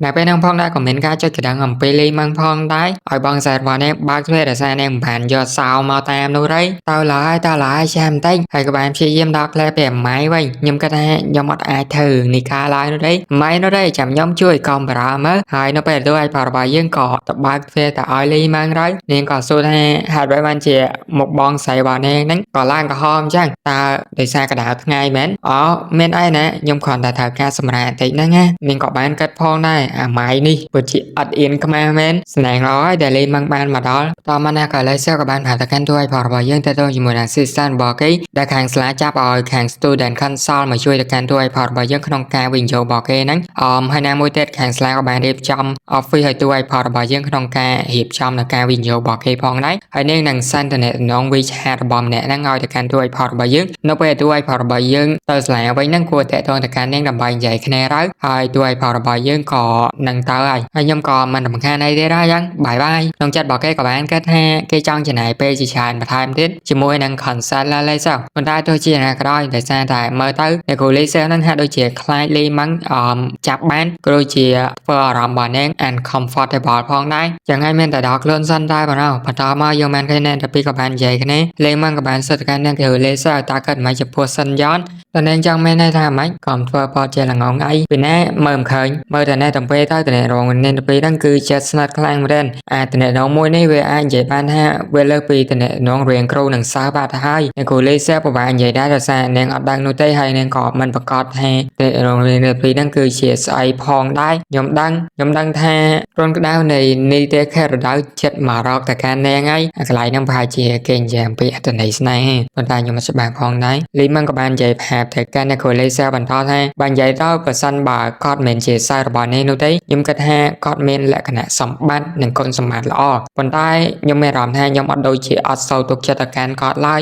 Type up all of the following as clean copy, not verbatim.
ដែលពេលនឹងផងដែរក៏មានការចុចកណ្ដឹងអំពីលីម៉ាំងផងដែរឲ្យបងសែតរបស់នេះបើកទ្វាររសារនេះមិនបានយកសោមកតាមនោះទេទៅឡើយចាំបន្តិចហើយក៏បានព្យាយាមដល់ក្លែពីម៉ៃវិញខ្ញុំគិតថាខ្ញុំអត់អាចធ្វើនេះការឡើយនោះទេម៉ៃនោះទេចាំខ្ញុំជួយកុំបារម្ភមើលហើយនៅពេលទៅឲ្យបរិបទយើងក៏ទៅបើកទ្វារទៅឲ្យលីម៉ាំងហើយនាងក៏សួរថាហេតុអ្វីបានជាមកបងស្រីរបស់នាងហ្នឹងក៏ឡើងក្រហមអញ្ចឹងតើដោយសារកណ្ដាលថ្ងៃមែនអូមានអីណាខ្ញុំគ្រាន់តែត្រូវការសម្រាប់បន្តិចហ្នឹងណានាងក៏បានកាត់ផងដែរអាម៉ៃនេះពិតជាអត់អៀនខ្មាស់មែនស្នែងល្អហើយដែលលីម៉ាំងបានមកដល់តមកណាក៏លេសក៏បានប្រាប់ទៅកាន់ទួយបរិបទយើងទៅជាមួយនឹង assistant របស់គេដែលខាងស្លាចាប់ឲ្យខាង student consult មកជួយទៅកាន់ទួយបរិបទយើងក្នុងការវិនិយោគរបស់គេហ្នឹងហើយណាមួយទៀតខាងស្លាក៏បានរៀបចំ office ឲ្យទួយបរិបទយើងក្នុងការរៀបចំនៅការវិនិយោគរបស់គេផងដែរហើយនាងនឹង send ទៅក្នុង WeChat របស់ម្នាក់ហ្នឹងឲ្យទៅកាន់ទួយបរិបទយើងនៅពេលទួយបរិបទយើងទៅស្លាវិញហ្នឹងគួរតែតទៅកាន់នាងដើម្បីនិយាយគ្នាហើយទួយបរិបទយើងក៏នឹងទៅហើយខ្ញុំក៏មិនរំខានអីទេដែរអញ្ចឹងបាយក្នុងចិត្តរបស់គេក៏បានគិតថាគេចង់ចំណាយពេលជាច្រើនបន្ថែមទៀតជាមួយនឹង consult ឡើយសោះប៉ុន្តែទោះជាណាក៏ដោយដោយសារតែមើលទៅអ្នកគ្រូលីសហ្នឹងហាក់ដូចជាខ្លាចលីម៉ាំងចាប់បានក៏ដូចជាធ្វើអារម្មណ៍របស់នាង uncomfortable ផងដែរចឹងហើយមានតែដល់ខ្លួនសិនតែប៉ុណ្ណោះបន្តមកយកមែនគេណែតែពីក៏បាននិយាយគ្នាលីម៉ាំងក៏បានសិតទៅកាន់អ្នកគ្រូលីសតើគាត់មិនជាពោះសិនយ៉នតើនាងចង់មែនថាម៉េចក៏ធ្វើបត់ជាល្ងងអីពីណាមើលមិនឃើញមើលតែណែតំពេទៅតែរងនាងទៅពីហ្នឹងគឺចិត្តស្និទ្ធខ្លាំងមែនតំណែងមួយនេះវាអាចនិយាយបានថាវាលើពីតំណែងរៀងគ្រូនឹងសិស្សបាទទៅហើយអ្នកគ្រូលីសពិបាកនិយាយដែរដោយសារនាងអត់ដឹងនោះទេហើយនាងក៏មិនប្រកាសថារងរៀនពីហ្នឹងគឺជាស្អីផងដែរខ្ញុំដឹងថារនក្តៅនៃនីតិខេរដៅចិត្តមករកតែការនាងហើយកន្លែងហ្នឹងប្រហែលជាគេនិយាយអំពីអត្តន័យស្នេហ៍ប៉ុន្តែខ្ញុំមិនច្បាស់ផងដែរលីម៉ាំងក៏បាននិយាយប្រាប់ទៅកាន់អ្នកគ្រូលីសបន្តថាបើនិយាយទៅប្រសិនបើគាត់មិនជាសិស្សរបស់នាងនោះទេខ្ញុំគិតថាគាត់មានលក្ខណៈសម្បត្តិនិងគុណសម្បត្តិល្អប៉ុន្តែខ្ញុំមានអារម្មណ៍ថាខ្ញុំអត់ដូចជាអត់សូវទុកចិត្តទៅកាន់គាត់ឡើយ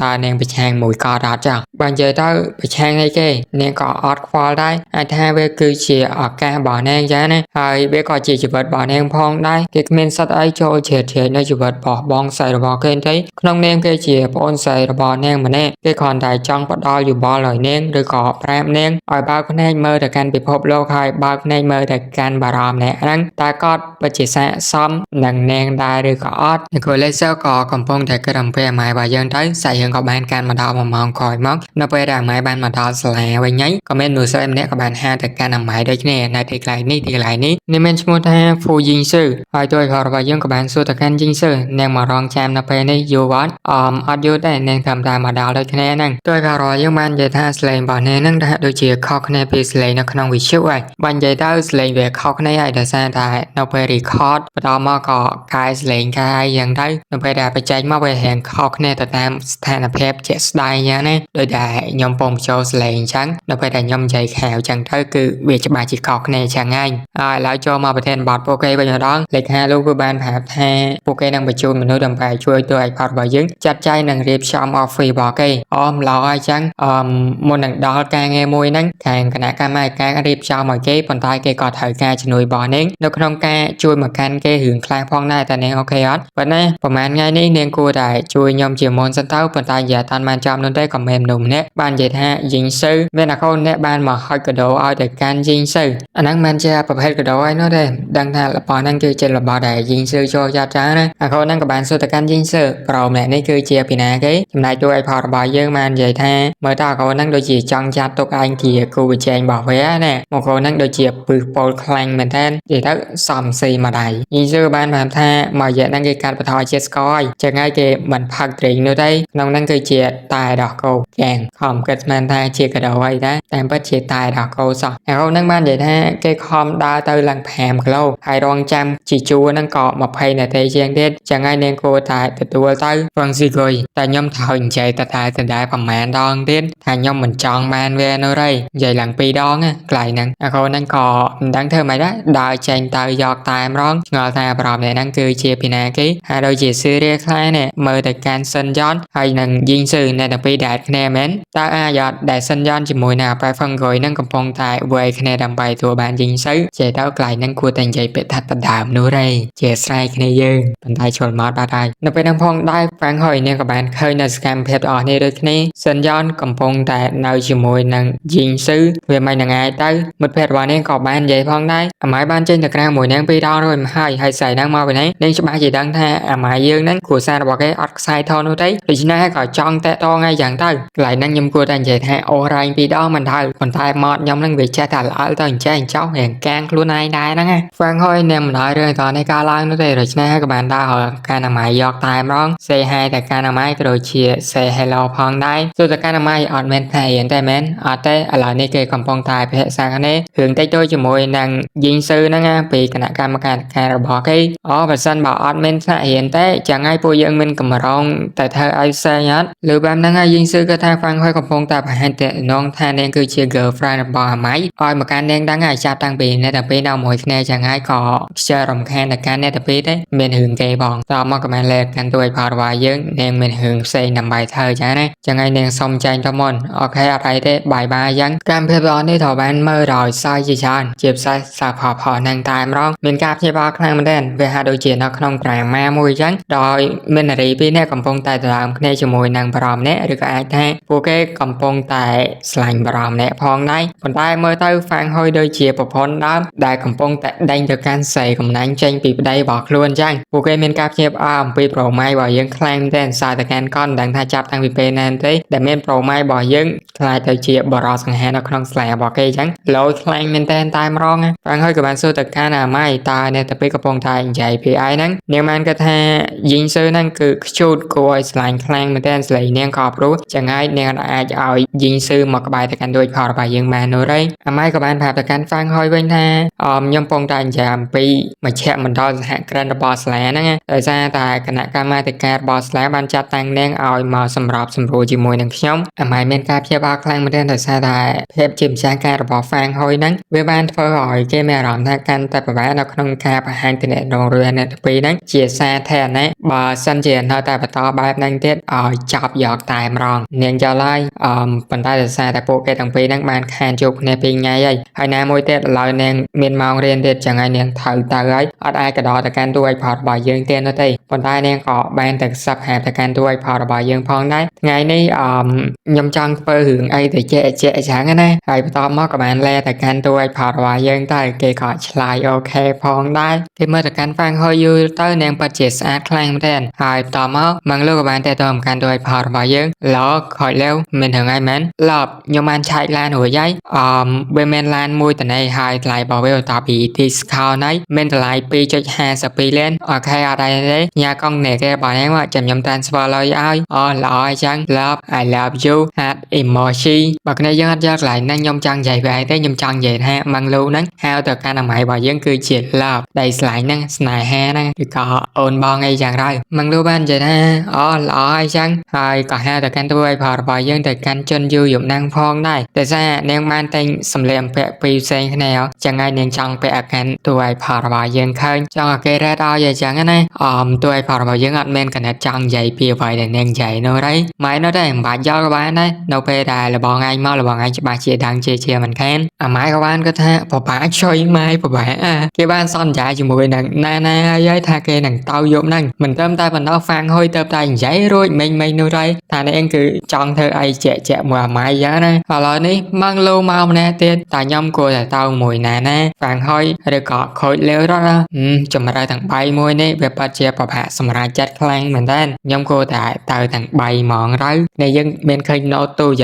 តើនាងប្រឆាំងមួយគាត់អត់ចាបើនិយាយទៅប្រឆាំងអីគេនាងក៏អត់ខ្វល់ដែរអាចថាវាគឺជាឱកាសរបស់នាងចាណាហើយវាក៏ជាជីវិតរបស់នាងផងដែរគេគ្មានសិទ្ធអីចូលជ្រៀតជ្រែកនៅជីវិតរបស់បងស្រីរបស់គេទេក្នុងនាងគេជាប្អូនស្រីរបស់នាងម្នាក់គេគ្រាន់តែចង់ផ្ដល់យោបល់ឲ្យនាងឬក៏ប្រាប់នាងឲ្យបើកភ្នែកមើលទៅកាន់ពិភពលោកហើយបើកភ្នែកមើលទៅកាន់បារម្ភអ្នកហ្នឹងតើគាត់ពិតជាស័ក្តិសមនឹងនាងដែរឬក៏អត់អ្នកគ្រូលេសក៏កំពុងតែគិតអំពីអាម៉ែរបស់យើងទៅសាច់យើងក៏បានកាន់មកដល់1ម៉ោងក្រោយមកនៅពេលដែលអាម៉ែបានមកដល់សាលាវិញហើយក៏មានមនុស្សស្រីម្នាក់ក៏បានហៅទៅកាន់អាម៉ែដូចគ្នានៅទីកន្លែងនេះនាងមានឈ្មោះថា Fu Yingsu ហើយទួយខរបស់យើងក៏បានសួរទៅកាន់ Yingsu នាងមករងចាំនៅពេលនេះយូរអត់យូរទេនាងធ្វើតាមមកដល់ដូចគ្នាហ្នឹងទួយខរបស់យើងបាននិយាយថាស្លេងរបស់នាងហ្នឹងថាដូចជាខុសគ្នាពីស្លេងនៅក្នុងវិទ្យុហើយបាននិយាយទៅស្លេងវាខុសគ្នាហើយដោយសារតែនៅពេល record បន្តមកក៏កែស្លេងកែយ៉ាងទៅនៅពេលដែលបញ្ចេញមកវារៀងខុសគ្នាទៅតាមស្ថានភាពជាក់ស្ដែងយ៉ាងណាដោយតែខ្ញុំពងបញ្ចូលស្លេងអញ្ចឹងនៅពេលដែលខ្ញុំនិយាយខែអញ្ចឹងទៅគឺវាច្បាស់ជាខុសគ្នាអញ្ចឹងហើយឥឡូវចូលមកប្រធានបទពួកគេវិញម្ដងលេខាលោកគឺបានប្រាប់ថាពួកគេនឹងបញ្ជូនមនុស្សដើម្បីជួយទៅឲ្យផាត់របស់យើងចាត់ចែងនិងរៀបចំ office របស់គេម្ល៉េះអញ្ចឹងមុននឹងដល់ការងារមួយហ្នឹងខាងគណៈកម្មការរៀបចំឲ្យគេប៉ុន្តែគេក៏ត្រូវការជំនួយរបស់នាងនៅក្នុងការជួយមកកាន់គេរឿងខ្លះផងដែរតែនាងអូខេអត់ប៉ុន្តែប្រហែលថ្ងៃនេះនាងគួរតែជួយខ្ញុំជាមុនសិនទៅប៉ុន្តែនិយាយអត់បានចំនោះទេក៏មានមនុស្សម្នាក់បាននិយាយថាយីងស៊ឺមានអាកូនអ្នកបានមកហុចកាដូឲ្យទៅកាន់យីងស៊ឺអាហ្នឹងមិនជាប្រភេទកាដូឯនោះទេដឹងថារបស់ហ្នឹងគឺជារបស់ដែលយីងស៊ឺចូលចាត់ចាណាអាកូនហ្នឹងក៏បានសួរទៅកាន់យីងស៊ឺប្រមអ្នកនេះគឺជាពីណាគេចំណែកជួយឲ្យផលរបស់យើងបាននិយាយថាមើលតើអាកូនហ្នឹងដូចជាចង់ចាត់ទុកឯងជាគូប្រជែងរបស់វាណាមកកូនហ្នឹងដូចជាពឹសពោលខ្លាញ់មែនតើនិយាយទៅសំស៊ីម្ដាយយីងស៊ឺបានប្រាប់ថាមករយៈហ្នឹងគេកាត់បន្ថយជាតិស្ករហើយចឹងហើយគេមិនផឹកត្រេងនោះទេក្នុងហ្នឹងគឺជាតែដោះគោយ៉ាងខំគិតស្មានថាជាកាដូអីដែរតែពិតជាតែដោះគោសោះអាកូនហ្នឹងបាននិយាយថាគេខំដើរទៅឡើង5គីឡូហើយរងចាំជីជួរហ្នឹងក៏20នាទីជាងទៀតចឹងហើយនាងគួរតែទទួលទៅហ្វ្រង់ស៊ីគុយតែខ្ញុំត្រូវនិយាយតែប្រហែលដងទៀតថាខ្ញុំមិនចង់បានវានោះទេនិយាយឡើង2ដងកន្លែងហ្នឹងអាកូនហ្នឹងក៏មិនដឹងធ្វើម៉េចដែរដើរចេញទៅយកតែម្ដងឆ្ងល់ថាប្រហែលអ្នកហ្នឹងគឺជាពីណាគេហើយដូចជាស៊ឺរៀខ្លានេះមើលទៅកាន់សិនយ៉នហើយនឹងយីងស៊ឺអ្នកទាំងពីរដែរគ្នាមែនតើអាចអត់ដែលសិនយ៉នជាមួយនឹងប្រៃហ្វឹងគុយហ្នឹងកំពុងតែវាយគ្នាដើម្បីទទួលបានយីងស៊ឺចេះទៅកន្លែងហ្នឹងគួរតែនិយាយពាក្យថាដដើមនោះទេជាស្រ័យគ្នាយើងប៉ុន្តែជុលមកបាត់ហើយនៅពេលហ្នឹងផងដែរហ្វ្រាំងហើយនាងក៏បានឃើញនៅសកម្មភាពរបស់នេះដូចគ្នាសិនយ៉នកំពុងតែនៅជាមួយនឹងយីងស៊ឺវាមិននឹងឯងទៅមិត្តភក្តិរបស់នាងក៏ ក៏បាននិយាយផងដែរអាម៉ាយបានចេញទៅក្រៅមួយនាងពីរដងរួចមកហើយស្រីហ្នឹងមកពីនេះនាងច្បាស់ជាដឹងថាអាម៉ាយយើងហ្នឹងគ្រួសាររបស់គេអត់ខ្សែធននោះទេដូច្នេះហើយក៏ចង់តាក់ទងឲ្យយ៉ាងទៅកន្លែងហ្នឹងខ្ញុំគួរតែនិយាយថាអូរ៉ែងពីរដងមិនទៅប៉ុន្តែម៉ត់ខ្ញុំហ្នឹងវាចេះតែល្អទៅអញ្ចឹងចោះរៀងកាងខ្លួនឯងដែរហ្នឹងហ្វាំងហើយនាងមិនឲ្យរឿងតនេះកើតឡើងនោះទេដូច្នេះហើយក៏បានដើររកកាណាម៉ាយយកតែម្ដងសេហែតែកាណាម៉ាយក៏ដូចជា say hello ផងដែរសួរតែកាណាម៉ាយអត់មែនថារៀនតែមែនអត់ទេឥឡូវនេះគេកំពុងតែពិភាក្សាគ្នារឿងតិចតួចជាមួយនឹងយីងស៊ឺហ្នឹងពីគណៈកម្មការរបស់គេអូបើសិនបើអត់មានថ្នាក់រៀនទេចឹងហើយពួកយើងមានកម្រងតែធ្វើឲ្យផ្សេងអត់លើបែបហ្នឹងហើយយីងស៊ឺក៏ថាហ្វាំងហើយកំពុងតែបង្ហាញតែនងថានាងគឺជា girlfriend របស់អាម៉ៃឲ្យមកកាន់នាងដឹងហើយចាប់តាំងពីអ្នកតាពីនៅមួយគ្នាចឹងហើយក៏ខ្ជិលរំខានដល់ការអ្នកតាពីទេមានរឿងគេបងតមកក៏បានលេខកាន់ទួយផលរបស់យើងនាងមានរឿងផ្សេងដើម្បីធ្វើចឹងណាចឹងហើយនាងសុំចែងទៅមុនអូខេអត់អីទេបាយបាយចឹងកម្មវិធីរបស់នេះត្រូវបានមើលដោយសាយជាច្រើនជាពិសេសសាផផហ្នឹងតែម្ដងមានការព្យាបាលខ្លាំងមែនទែនវាហាក់ដូចជានៅក្នុងដ្រាម៉ាមួយចឹងដោយមាននារីពីរនាក់កំពុងតែដណ្ដើមគ្នាជាមួយនឹងបរមម្នាក់ឬក៏អាចថាពួកគេកំពុងតែស្លាញ់បរមម្នាក់ផងដែរប៉ុន្តែមើលទៅហ្វាំងហុយដូចជាប្រពន្ធដើមដែលកំពុងតែដេញទៅកាន់សេកំណាញ់ចេញពីប្តីរបស់ខ្លួនចឹងពួកគេមានការភ្ញាក់ផ្អើលអំពីប្រម៉ាយរបស់យើងខ្លាំងតែសារទៅកាន់កនដឹងថាចាប់តាំងពីពេលណាទេដែលមានប្រម៉ាយរបស់យើងខ្លាចទៅជាបរិសង្ហានៅក្នុងស្លារបស់គេចឹងលោយខ្លាំងមែនតែម្ដងហ្វាំងហុយក៏បានសួរទៅកាន់អាម៉ៃតើអ្នកទៅពេលកំពុងតែនិយាយពីអីហ្នឹងនាងបានគាត់ថាយីងស៊ឺហ្នឹងគឺខ្ជូតគួរឲ្យស្លាញ់ខ្លាំងមែនតែស្លេងនាងក៏ព្រោះចឹងហើយនាងអាចឲ្យយីងស៊ឺមកក្បែរទៅកាន់ដូចផលរបស់យើងបាននោះទេអាម៉ៃក៏បានប្រាប់ទៅកាន់ហ្វាំងហុយវិញថាខ្ញុំកំពុងតែនិយាយអំពីមជ្ឈមណ្ឌលសហគ្រិនរបស់ស្លាហ្នឹងដោយសារតែគណៈកម្មាធិការរបស់ស្លាបានចាត់តាំងនាងឲ្យមកសម្របសម្រួលជាមួយនឹងខ្ញុំអាម៉ៃមានការព្យាបាលខ្លាំងមែនទែនដោយសារតែភាពជាម្ចាស់ការរបស់ហ្វាំងហុយហ្នឹងវាបានធ្វើឲ្យគេមានអារម្មណ៍ថាកាន់តែពិបាកនៅក្នុងការបង្ហាញទំនាក់ទំនងរឿងអ្នកពីរហ្នឹងជាសាធារណៈបើសិនជានៅតែបន្តបែបហ្នឹងទៀតឲ្យចាប់យកតែម្ដងនាងចោលហើយប៉ុន្តែដោយសារតែពួកគេទាំងពីរហ្នឹងបានខានជួបគ្នាពីរថ្ងៃហើយណាមួយទៀតឥឡូវនាងមានម៉ោងរៀនទៀតចឹងហើយនាងត្រូវទៅហើយអត់អាចកដោទៅកាន់ទួយផលរបស់យើងទៀតនោះទេប៉ុន្តែនាងក៏បានទៅសឹកហាទៅកាន់ទួយផលរបស់យើងផងដែរថ្ងៃនេះខ្ញុំចង់ធ្វើរឿងអីទៅជាចឹងណាហើយបន្ទាប់មកក៏បានលែទៅកាន់ទួយផលរបស់យើងទៅគេក៏ឆ្លើយអូខេផងដែរគេមើលទៅកាន់ហ្វាំងហុយយូរទៅនាងពិតជាស្អាតខ្លាំងមែនទែនហើយបន្ទាប់មកម៉ងលោកក៏បានតែទៅកាន់ទួយផលរបស់យើងលោកខ້ອຍលេវមានរឿងអីមែនឡប់ខ្ញុំបានឆែកឡានរួចហើយវាមានឡានមួយតនេះហើយថ្លៃរបស់វាតពី discount ហើយមានតម្លៃ 2.52 លានអូខេអត់អីទេញ៉ាកង់នេះគេបងហ្នឹងមកចាំខ្ញុំ transfer លុយឲ្យល្អអញ្ចឹង love I love you heart emoji បើគ្នាយើងអត់យកកន្លែងហ្នឹងខ្ញុំចង់និយាយវាឯងទេខ្ញុំចង់និយាយថាម៉ងលូហ្នឹងហៅទៅកាន់អាម៉ៃរបស់យើងគឺជា love ដែលស្លាញ់ហ្នឹងស្នេហាហ្នឹងឬក៏អូនបងអីយ៉ាងไรម៉ងលូបាននិយាយថាល្អអញ្ចឹងហើយក៏ហៅទៅកាន់ទួយផលរបស់យើងទៅកាន់ជនយូរយំណាំងផងដែរតែសារនាងបានតែងសម្លៀកបំពាក់ពីរផ្សេងគ្នាចឹងហើយនាងចង់ពាក់អាកាន់ទួយផលរបស់យើងឃើញចង់ឲ្យគេរ៉េតឲ្យអញ្ចឹងណាទួយផលរបស់យើងអត់មានកណិតចង់និយាយពីអ្វីដែលនាងនិយាយនោះទេម៉ែនោះទេមិនបាច់យកក៏បានដែរនៅពេលដែលលបងឯងមកលបងឯងច្បាស់ជាដឹងជាមិនខានអាម៉ែក៏បានគាត់ថាបបាជួយម៉ែបបាគេបានសន្យាជាមួយនឹងណាហើយថាគេនឹងទៅយប់ហ្នឹងមិនត្រឹមតែប៉ុណ្ណោះហ្វាំងហុយទៅតែនិយាយរួចមិញនោះទេថានាងគឺចង់ធ្វើអីជាក់មួយអាម៉ៃយ៉ាងណាឥឡូវនេះម៉ងលូមកម្នាក់ទៀតតែខ្ញុំគួរតែទៅមួយណាហ្វាំងហុយឬក៏ខូចលេវរត់ចម្រើទាំង3មួយនេះវាពិតជាប្រហាក់សម្រាប់ចិត្តខ្លាំងមែនតើខ្ញុំគួរតែទៅទាំង3ហ្មងទៅនេះយើងមានឃើញ note ទូច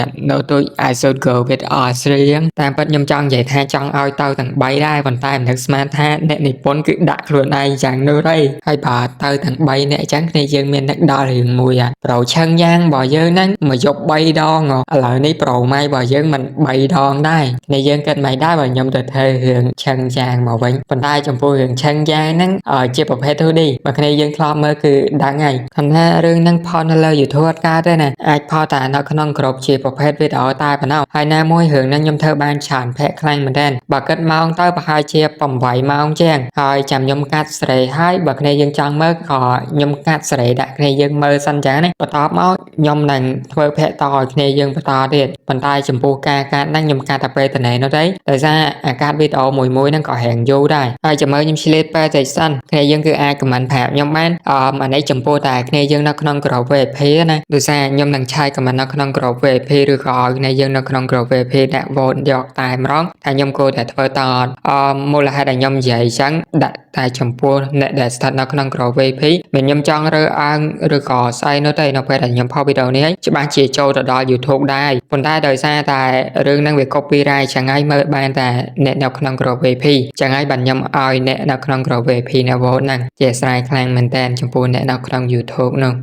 I should go with all three តាមពិតខ្ញុំចង់និយាយថាចង់ឲ្យទៅទាំង3ដែរប៉ុន្តែមិននឹកស្មានថាអ្នកនិពន្ធគឺដាក់ខ្លួនឯងយ៉ាងនោះទេហើយបើទៅទាំង3អ្នកអញ្ចឹងគ្នាយើងមាននឹកដល់រឿងមួយប្រោឆឹងយ៉ាងរបស់យើងហ្នឹងមកយក3ដងឥឡូវនេះប្រម៉ៃរបស់យើងមិន3ដងដែរគ្នាយើងគិតមិនដែរបើខ្ញុំទៅធ្វើរឿងឆឹងយ៉ាងមកវិញប៉ុន្តែចំពោះរឿងឆឹងយ៉ាងហ្នឹងជាប្រភេទ 2D បើគ្នាយើងធ្លាប់មើលគឺដឹងហើយខណៈរឿងហ្នឹងផុសនៅលើ YouTube អត់កើតទេណាអាចផុសតែនៅក្នុងក្រុមជាប្រភេទវីដេអូតែប៉ុណ្ណោះហើយណាមួយរឿងហ្នឹងខ្ញុំធ្វើបានច្រើនភ័ក្រខ្លាំងមែនទែនបើគិតម៉ោងទៅប្រហែលជា8ម៉ោងជាងហើយចាំខ្ញុំកាត់ស្រីហើយបើគ្នាយើងចង់មើលក៏ ខ្ញុំកាត់សេរីដាក់គ្នាយើងមើលសិនចឹងណាបន្ទាប់មកខ្ញុំនឹងធ្វើភ័ក្រតឲ្យគ្នាយើងបន្តទៀតប៉ុន្តែចំពោះការកាត់ហ្នឹងខ្ញុំកាត់តែពេលតនេនោះទេដោយសារអាកាត់វីដេអូមួយហ្នឹងក៏រៀងយូរដែរហើយចាំមើលខ្ញុំឆ្លៀតពេលតិចសិនគ្នាយើងគឺអាចខមមិនប្រាប់ខ្ញុំបានអានេះចំពោះតែគ្នាយើងនៅក្នុងក្រុម VIP ណាដោយសារខ្ញុំនឹងឆាយខមមិននៅក្នុងក្រុម VIP ឬក៏ឲ្យគ្នាយើងនៅក្នុងក្រុម VIP ដាក់ vote យកតែម្ដងថាខ្ញុំគួរតែធ្វើតមូលហេតុដែលខ្ញុំនិយាយចឹងដាក់តែចំពោះអ្នកដែលស្ថិតនៅក្នុងក្រុម VIP មិនខ្ញុំចង់រើអើងឬក៏ស្អីនោះទេនៅពេលដែលខ្ញុំផុសវីដេអូនេះច្បាស់ជាចូលទៅដល់ YouTube ដែរប៉ុន្តែដោយសារតែរឿងហ្នឹងវា copyright ចឹងហើយមើលបានតែអ្នកនៅក្នុងក្រុម VIP ចឹងហើយបាទខ្ញុំឲ្យអ្នកនៅក្នុងក្រុម VIP នៅ vote ហ្នឹងជាស្រ័យខ្លាំងមែនតើចំពោះអ្នកនៅក្នុង YouTube នោះ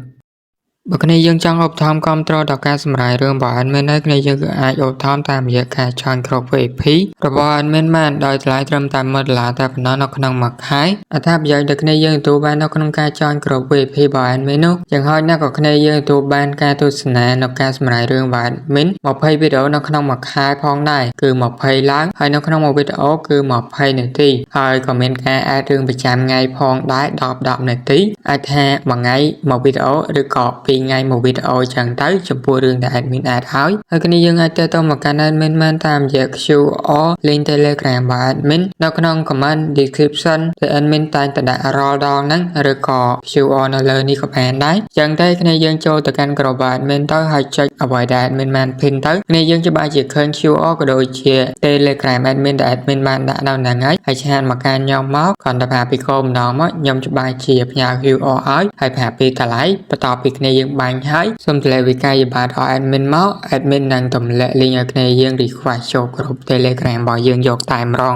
បើគ្នាយើងចង់ឧបត្ថម្ភគ្រប់គ្រងដល់ការសម្រាយរឿងរបស់ admin ហើយគ្នាយើងគឺអាចឧបត្ថម្ភតាមរយៈការចងក្រុម VIP របស់ admin បានដោយថ្លៃត្រឹមតែ$1តែប៉ុណ្ណោះនៅក្នុងមួយខែអត្ថប្រយោជន៍ដែលគ្នាយើងទទួលបាននៅក្នុងការចងក្រុម VIP របស់ admin នោះយ៉ាងហោចណាស់ក៏គ្នាយើងទទួលបានការទស្សនានៅការសម្រាយរឿងរបស់ admin 20វីដេអូនៅក្នុងមួយខែផងដែរគឺ20ឡើងហើយនៅក្នុងមួយវីដេអូគឺ20នាទីហើយក៏មានការអាដរឿងប្រចាំថ្ងៃផងដែរ10នាទីអាចថាមួយថ្ងៃមួយវីដេអូឬក៏2ថ្ងៃមួយវីដេអូចឹងទៅចំពោះរឿងដែល admin អាចហើយគ្នាយើងអាចទៅមកកាន់ admin បានតាមរយៈ QR link Telegram របស់ admin នៅក្នុង comment description ដែល admin តែងតែដាក់រាល់ដងហ្នឹងឬក៏ QR នៅលើនេះក៏បានដែរចឹងតែគ្នាយើងចូលទៅកាន់ក្រុម admin ទៅហើយចុចអ្វីដែល admin បាន pin ទៅគ្នាយើងច្បាស់ជាឃើញ QR ក៏ដូចជា Telegram admin ដែល admin បានដាក់នៅហ្នឹងហើយឆាតមកកាន់ខ្ញុំមកគ្រាន់តែប្រាប់ពីគោលម្ដងមកខ្ញុំច្បាស់ជាផ្ញើ QR ឲ្យហើយប្រាប់ពីតម្លៃបន្ទាប់ពីគ្នាយើងបាញ់ហើយសូមទម្លាក់វិក័យប័ត្រឲ្យ admin មក admin នឹងទម្លាក់ link ឲ្យគ្នាយើង request ចូលក្រុម Telegram របស់យើងយកតែម្ដង